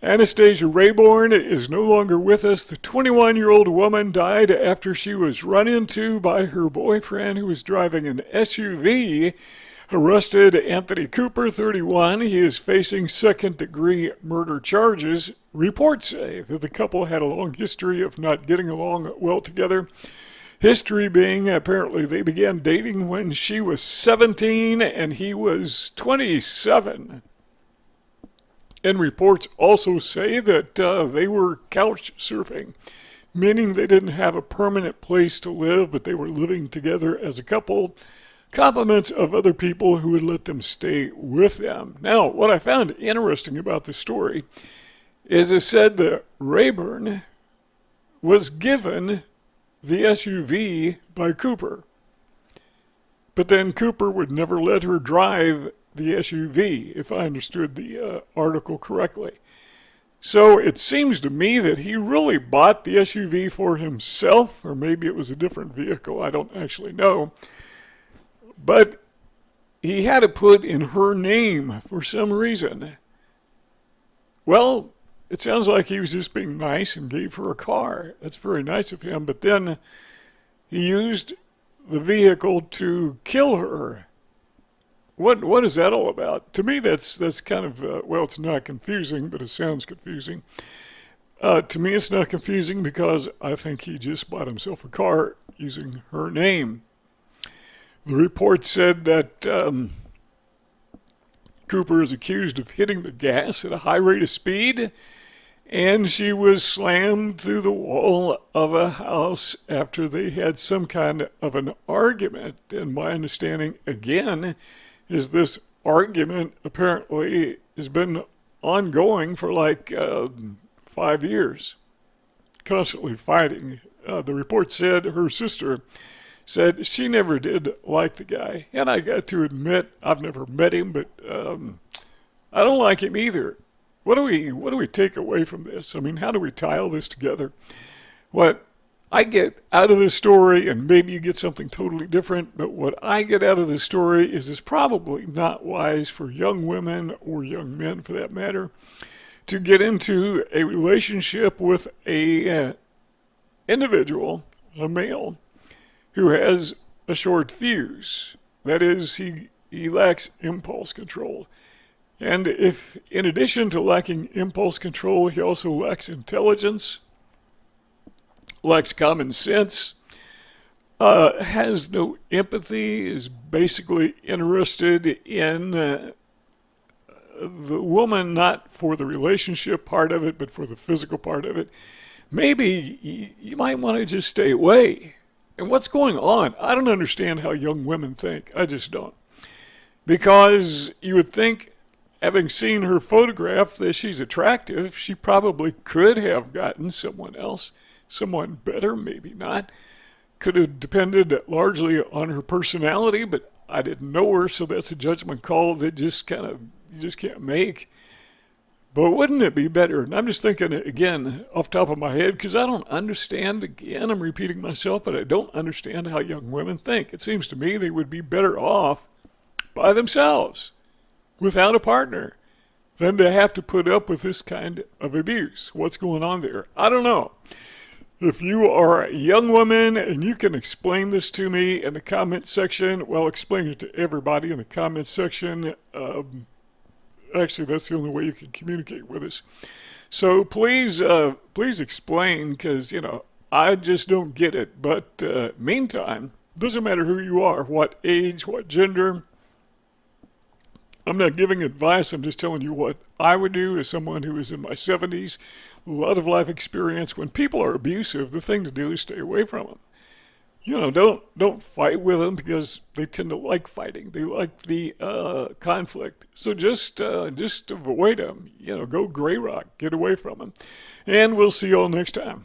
Anastasia Rayborn is no longer with us. The 21-year-old woman died after she was run into by her boyfriend who was driving an SUV. Arrested Anthony Cooper, 31. He is facing second-degree murder charges. Reports say that the couple had a long history of not getting along well together. History being apparently they began dating when she was 17 and he was 27. And reports also say that they were couch surfing, meaning they didn't have a permanent place to live, but they were living together as a couple. Compliments of other people who would let them stay with them. Now, what I found interesting about the story is it said that Rayborn was given the SUV by Cooper, but then Cooper would never let her drive the SUV, if I understood the article correctly. So it seems to me that he really bought the SUV for himself, or maybe it was a different vehicle, I don't actually know. But he had to put in her name for some reason. Well, it sounds like he was just being nice and gave her a car. That's very nice of him, but then he used the vehicle to kill her. What is that all about? To me, that's kind of, well, it's not confusing, but it sounds confusing. To me, it's not confusing because I think he just bought himself a car using her name. The report said that Cooper is accused of hitting the gas at a high rate of speed, and she was slammed through the wall of a house after they had some kind of an argument. And my understanding, again, is this argument apparently has been ongoing for like 5 years, constantly fighting. The report said her sister said she never did like the guy, and I got to admit I've never met him, but I don't like him either. What do we take away from this? I mean, how do we tie all this together? What I get out of this story, and maybe you get something totally different, but what I get out of this story is it's probably not wise for young women or young men, for that matter, to get into a relationship with a individual, a male, who has a short fuse. That is, he lacks impulse control. And if, in addition to lacking impulse control, he also lacks intelligence, lacks common sense, has no empathy, is basically interested in the woman, not for the relationship part of it, but for the physical part of it, maybe you might want to just stay away. And what's going on? I don't understand how young women think. I just don't. Because you would think, having seen her photograph, that she's attractive. She probably could have gotten someone else, someone better, maybe not. Could have depended largely on her personality, but I didn't know her, so that's a judgment call that you just can't make. But wouldn't it be better? And I'm just thinking, again, off the top of my head, because I don't understand, again, I'm repeating myself, but I don't understand how young women think. It seems to me they would be better off by themselves, without a partner, than to have to put up with this kind of abuse. What's going on there? I don't know. If you are a young woman and you can explain this to me in the comment section, well, explain it to everybody in the comment section. Actually, that's the only way you can communicate with us. So please explain, because, I just don't get it. But meantime, doesn't matter who you are, what age, what gender. I'm not giving advice. I'm just telling you what I would do as someone who is in my 70s, a lot of life experience. When people are abusive, the thing to do is stay away from them. Don't fight with them, because they tend to like fighting. They like the conflict. So just avoid them. Go gray rock. Get away from them. And we'll see you all next time.